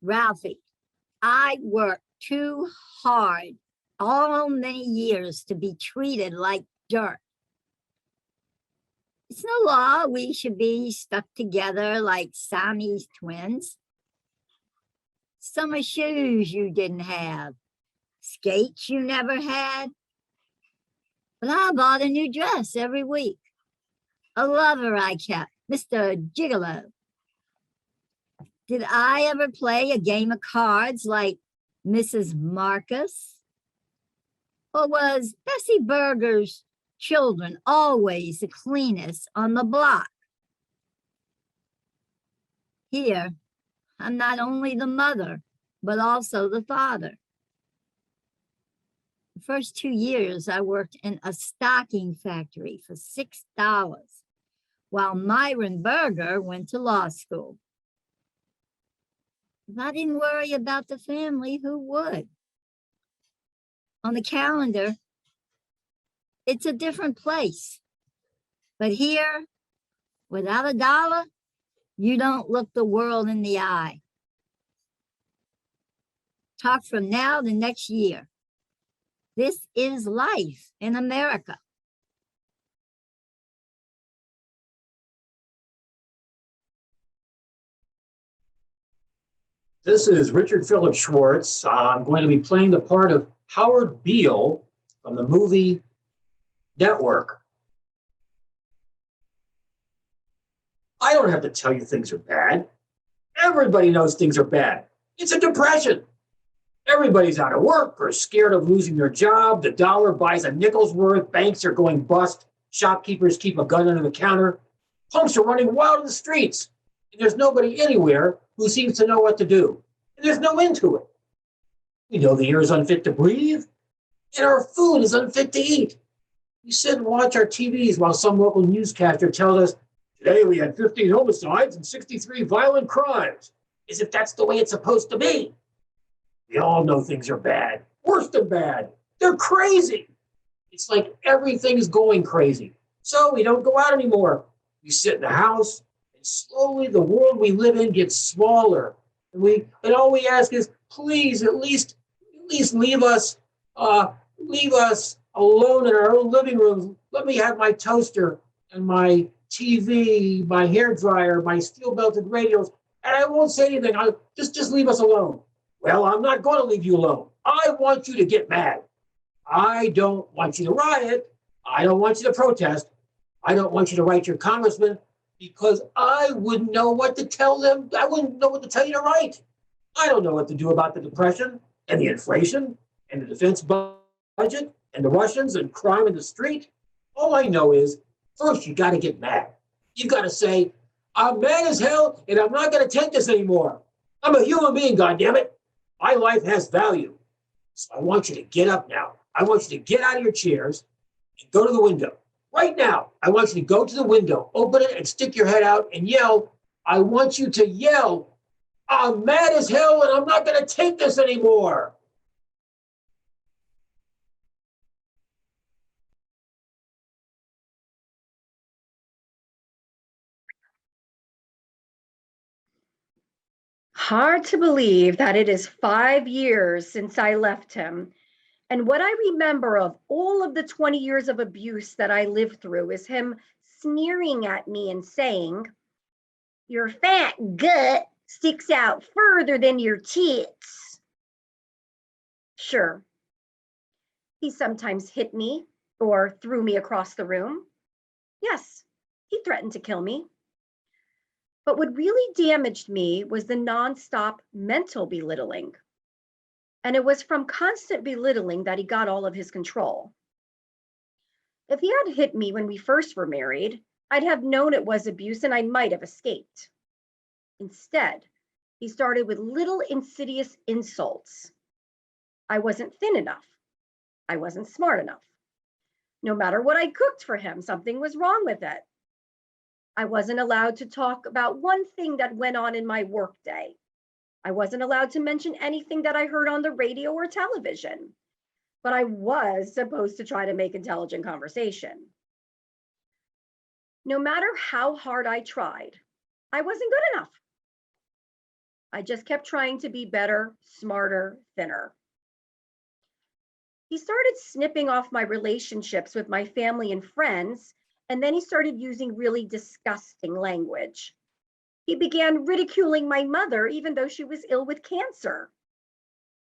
Ralphie, I worked too hard all many years to be treated like dirt. It's no law we should be stuck together like Siamese twins. Summer shoes you didn't have, skates you never had. But I bought a new dress every week. A lover I kept, Mr. Gigolo. Did I ever play a game of cards like Mrs. Marcus? Or was Bessie Berger's children always the cleanest on the block? Here, I'm not only the mother, but also the father. The first 2 years, I worked in a stocking factory for $6, while Myron Berger went to law school. If I didn't worry about the family, who would? On the calendar, it's a different place. But here, without a dollar, you don't look the world in the eye. Talk from now to next year. This is life in America. This is Richard Philip Schwartz. I'm going to be playing the part of Howard Beale from the movie Network. I don't have to tell you things are bad. Everybody knows things are bad. It's a depression. Everybody's out of work or scared of losing their job. The dollar buys a nickel's worth. Banks are going bust. Shopkeepers keep a gun under the counter. Punks are running wild in the streets. And there's nobody anywhere who seems to know what to do. And there's no end to it. We know the air is unfit to breathe, and our food is unfit to eat. We sit and watch our TVs while some local newscaster tells us, today we had 15 homicides and 63 violent crimes, as if that's the way it's supposed to be. We all know things are bad, worse than bad. They're crazy. It's like everything is going crazy. So we don't go out anymore. We sit in the house, and slowly the world we live in gets smaller. And all we ask is, please, at least leave us alone in our own living room. Let me have my toaster and my TV, my hairdryer, my steel-belted radios, and I won't say anything. I'll just leave us alone. Well, I'm not going to leave you alone. I want you to get mad. I don't want you to riot. I don't want you to protest. I don't want you to write your congressman because I wouldn't know what to tell them. I wouldn't know what to tell you to write. I don't know what to do about the depression and the inflation and the defense budget and the Russians and crime in the street. All I know is, first, you got to get mad. You got to say, I'm mad as hell and I'm not going to take this anymore. I'm a human being, goddammit. My life has value. So I want you to get up now. I want you to get out of your chairs and go to the window. Right now, I want you to go to the window, open it and stick your head out and yell. I want you to yell, I'm mad as hell and I'm not going to take this anymore. Hard to believe that it is 5 years since I left him. And what I remember of all of the 20 years of abuse that I lived through is him sneering at me and saying, your fat gut sticks out further than your tits. Sure, he sometimes hit me or threw me across the room. Yes, he threatened to kill me. But what really damaged me was the nonstop mental belittling. And it was from constant belittling that he got all of his control. If he had hit me when we first were married, I'd have known it was abuse and I might have escaped. Instead, he started with little insidious insults. I wasn't thin enough. I wasn't smart enough. No matter what I cooked for him, something was wrong with it. I wasn't allowed to talk about one thing that went on in my workday. I wasn't allowed to mention anything that I heard on the radio or television, but I was supposed to try to make intelligent conversation. No matter how hard I tried, I wasn't good enough. I just kept trying to be better, smarter, thinner. He started snipping off my relationships with my family and friends, and then he started using really disgusting language. He began ridiculing my mother, even though she was ill with cancer.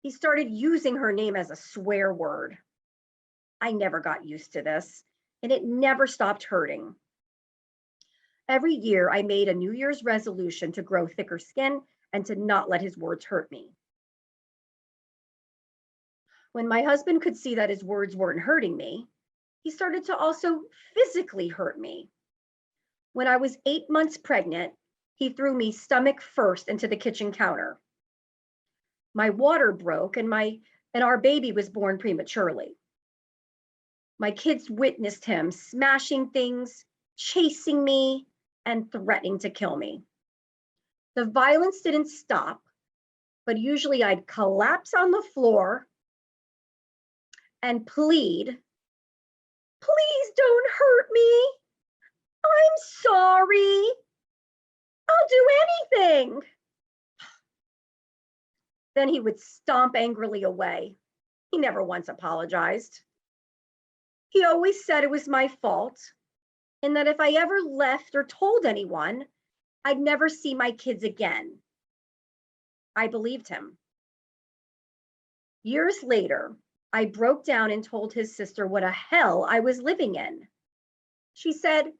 He started using her name as a swear word. I never got used to this, and it never stopped hurting. Every year, I made a New Year's resolution to grow thicker skin and to not let his words hurt me. When my husband could see that his words weren't hurting me, he started to also physically hurt me. When I was 8 months pregnant, he threw me stomach first into the kitchen counter. My water broke and our baby was born prematurely. My kids witnessed him smashing things, chasing me, and threatening to kill me. The violence didn't stop, but usually I'd collapse on the floor and plead, "Please don't hurt me. I'm sorry. I'll do anything." Then he would stomp angrily away. He never once apologized. He always said it was my fault, and that if I ever left or told anyone, I'd never see my kids again. I believed him. Years later, I broke down and told his sister what a hell I was living in. She said,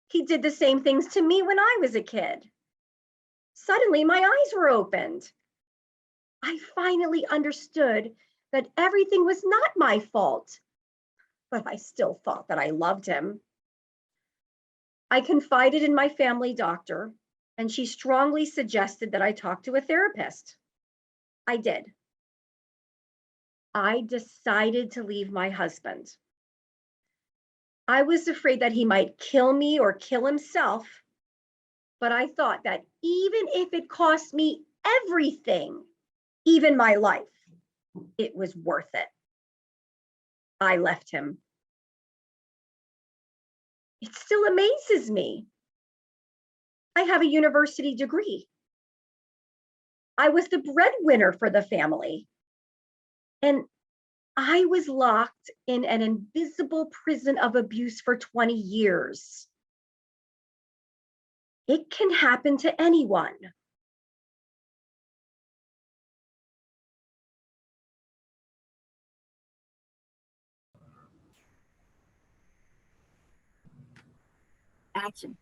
"He did the same things to me when I was a kid." Suddenly, my eyes were opened. I finally understood that everything was not my fault, but I still thought that I loved him. I confided in my family doctor, and she strongly suggested that I talk to a therapist. I did. I decided to leave my husband. I was afraid that he might kill me or kill himself, but I thought that even if it cost me everything, even my life, it was worth it. I left him. It still amazes me. I have a university degree. I was the breadwinner for the family. And I was locked in an invisible prison of abuse for 20 years. It can happen to anyone. Action.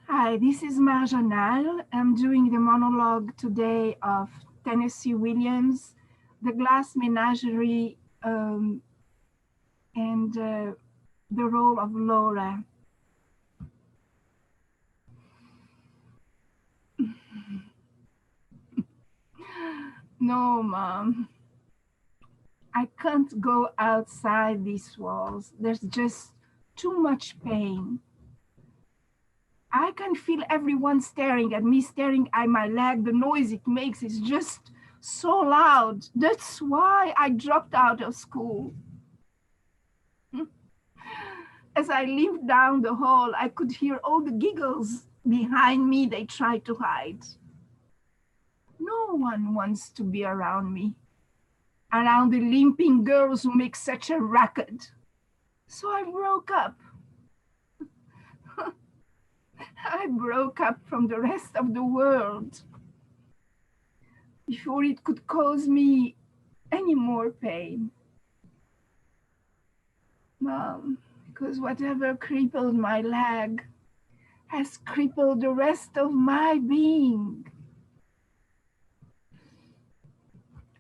Hi, this is Marginal. I'm doing the monologue today of Tennessee Williams, The Glass Menagerie, and the role of Laura. No, Mom. I can't go outside these walls. There's just too much pain. I can feel everyone staring at me, staring at my leg. The noise it makes is just so loud. That's why I dropped out of school. As I limped down the hall, I could hear all the giggles behind me they tried to hide. No one wants to be around me, around the limping girls who make such a racket. So I broke up. I broke up from the rest of the world before it could cause me any more pain. Mom, because whatever crippled my leg has crippled the rest of my being.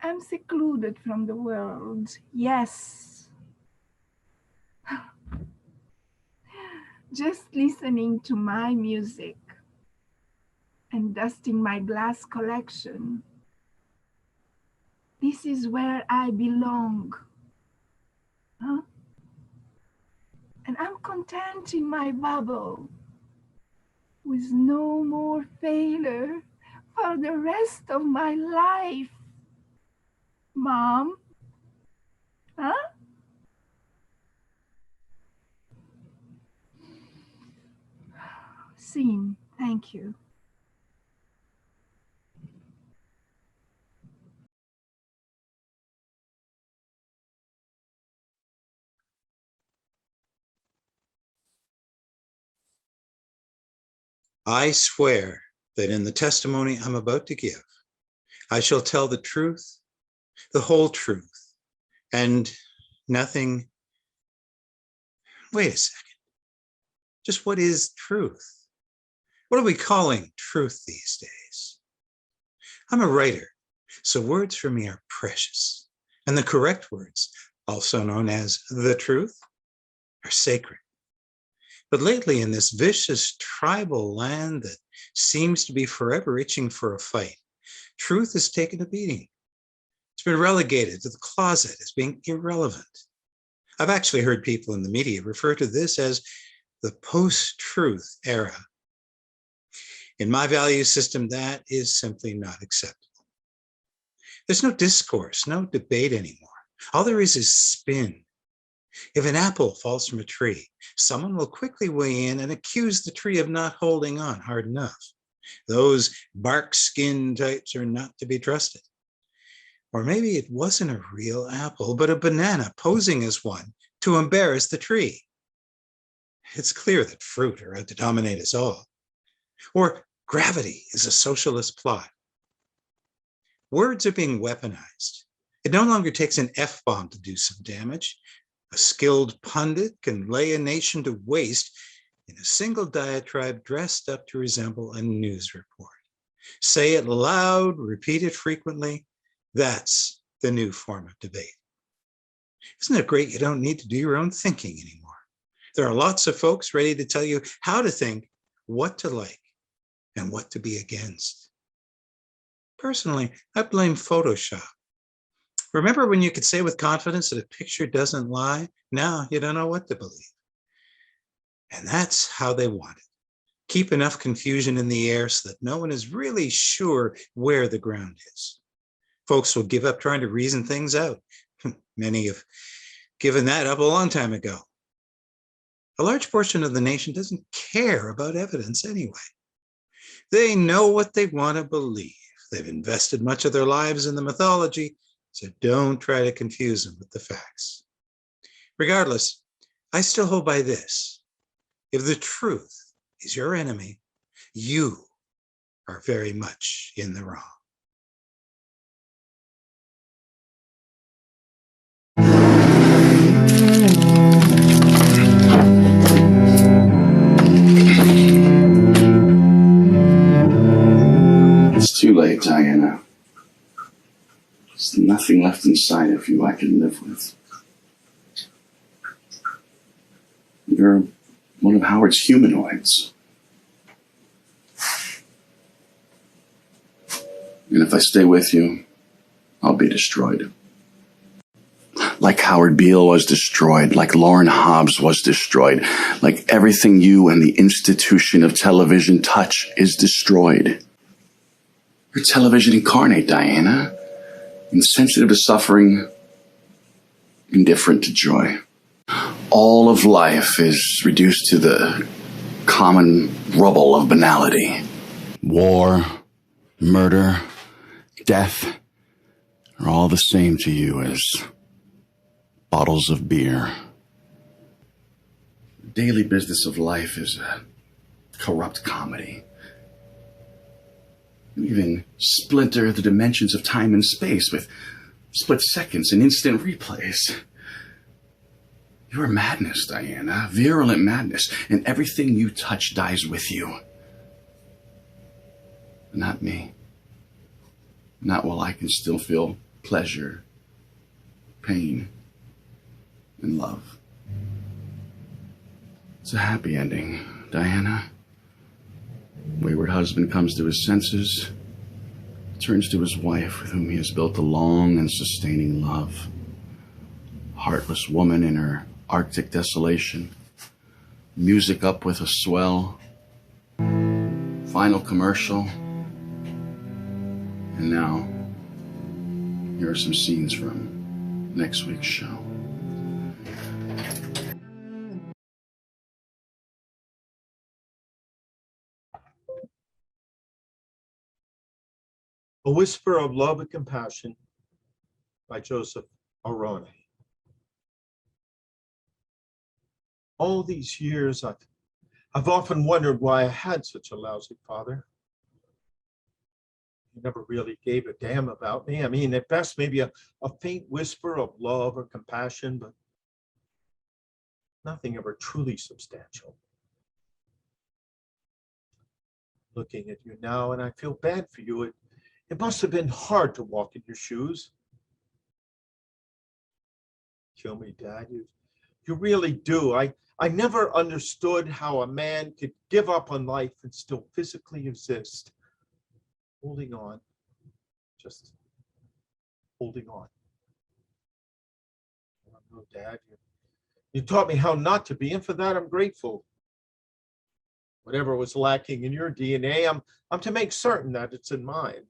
I'm secluded from the world, yes. Just listening to my music and dusting my glass collection. This is where I belong. Huh? And I'm content in my bubble with no more failure for the rest of my life. Mom? Huh? Scene. Thank you. I swear that in the testimony I'm about to give, I shall tell the truth, the whole truth, and nothing. Wait a second. Just what is truth? What are we calling truth these days? I'm a writer, so words for me are precious, and the correct words, also known as the truth, are sacred. But lately, in this vicious tribal land that seems to be forever itching for a fight, truth has taken a beating. It's been relegated to the closet as being irrelevant. I've actually heard people in the media refer to this as the post-truth era. In my value system, that is simply not acceptable. There's no discourse, no debate anymore. All there is spin. If an apple falls from a tree, someone will quickly weigh in and accuse the tree of not holding on hard enough. Those bark skin types are not to be trusted. Or maybe it wasn't a real apple, but a banana posing as one to embarrass the tree. It's clear that fruit are out to dominate us all. Or gravity is a socialist plot. Words are being weaponized. It no longer takes an F-bomb to do some damage. A skilled pundit can lay a nation to waste in a single diatribe dressed up to resemble a news report. Say it loud, repeat it frequently. That's the new form of debate. Isn't it great you don't need to do your own thinking anymore? There are lots of folks ready to tell you how to think, what to like, and what to be against. Personally, I blame Photoshop. Remember when you could say with confidence that a picture doesn't lie? Now you don't know what to believe. And that's how they want it. Keep enough confusion in the air so that no one is really sure where the ground is. Folks will give up trying to reason things out. Many have given that up a long time ago. A large portion of the nation doesn't care about evidence anyway. They know what they want to believe. They've invested much of their lives in the mythology, so don't try to confuse them with the facts. Regardless, I still hold by this. If the truth is your enemy, you are very much in the wrong. It's too late, Diana. There's nothing left inside of you I can live with. You're one of Howard's humanoids. And if I stay with you, I'll be destroyed. Like Howard Beale was destroyed, like Lauren Hobbs was destroyed, like everything you and the institution of television touch is destroyed. You're television incarnate, Diana. Insensitive to suffering, indifferent to joy. All of life is reduced to the common rubble of banality. War, murder, death are all the same to you as bottles of beer. The daily business of life is a corrupt comedy. You even splinter the dimensions of time and space with split seconds and instant replays. You're madness, Diana, virulent madness, and everything you touch dies with you. Not me. Not while I can still feel pleasure, pain, and love. It's a happy ending, Diana. Wayward husband comes to his senses, turns to his wife with whom he has built a long and sustaining love. Heartless woman in her Arctic desolation. Music up with a swell. Final commercial. And now, here are some scenes from next week's show. A Whisper of Love and Compassion by Joseph Arone. All these years, I've often wondered why I had such a lousy father. He never really gave a damn about me. I mean, at best, maybe a faint whisper of love or compassion, but nothing ever truly substantial. Looking at you now, and I feel bad for you. It must have been hard to walk in your shoes. Kill me, Dad. You really do. I never understood how a man could give up on life and still physically exist. Holding on. Just holding on. Oh, no, Dad. You taught me how not to be, and for that I'm grateful. Whatever was lacking in your DNA, I'm to make certain that it's in mine.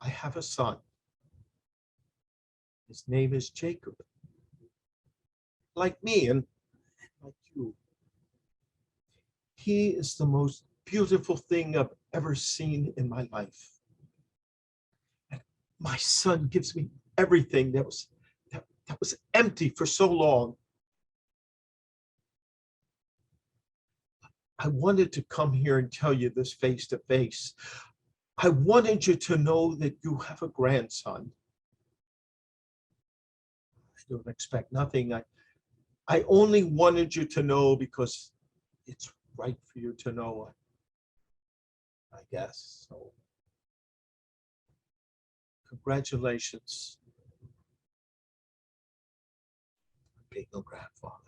I have a son. His name is Jacob. Like me and like you. He is the most beautiful thing I've ever seen in my life. And my son gives me everything that was empty for so long. I wanted to come here and tell you this face to face. I wanted you to know that you have a grandson. I don't expect nothing. I only wanted you to know because it's right for you to know, I guess. So, congratulations, being a grandfather.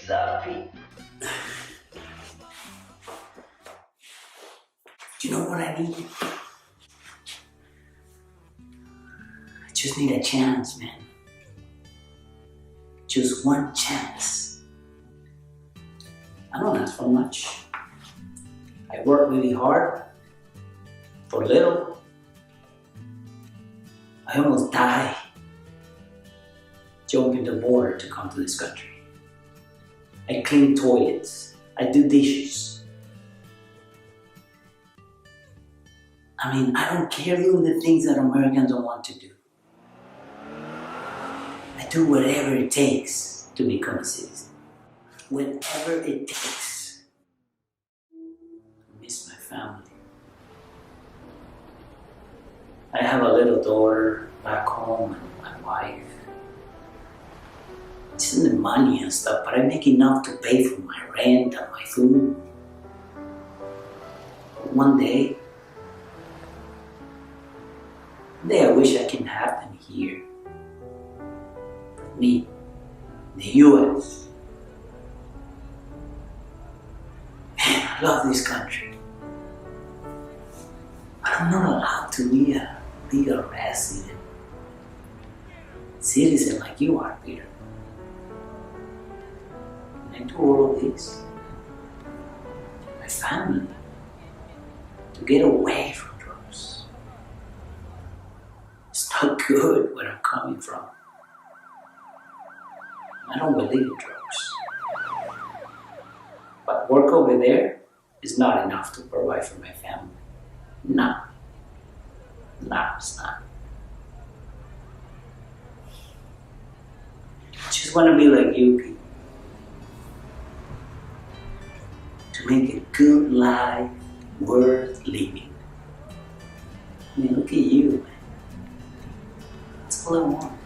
Ralphie. Do you know what I need? I just need a chance, man. Just one chance. I don't ask for much. I work really hard for little. I almost die jumping the border to come to this country. I clean toilets. I do dishes. I mean, I don't care doing the things that Americans don't want to do. I do whatever it takes to become a citizen. Whatever it takes. I miss my family. I have a little daughter back home and my wife. It's in the money and stuff, but I make enough to pay for my rent and my food. One day I wish I can have them here. Me, the US. Man, I love this country. But I'm not allowed to be a legal resident. Citizen like you are, Peter. And I do all of this. My family. To get away from drugs. It's not good where I'm coming from. I don't believe in drugs. But work over there is not enough to provide for my family. No. No, it's not. I just want to be like you people. To make a good life worth living. I mean, look at you, man. That's all I want.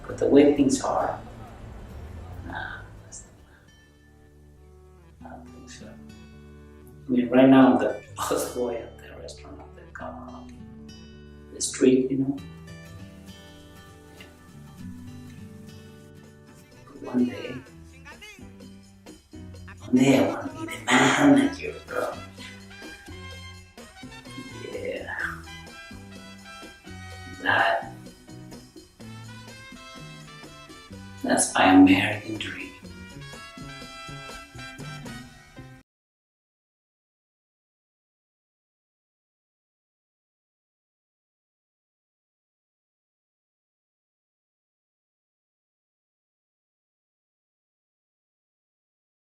But the way things are, nah, I don't think so. mean, right now I'm the busboy at the restaurant of the street, you know. But one day I want to be the manager, bro. Yeah. That's my American dream.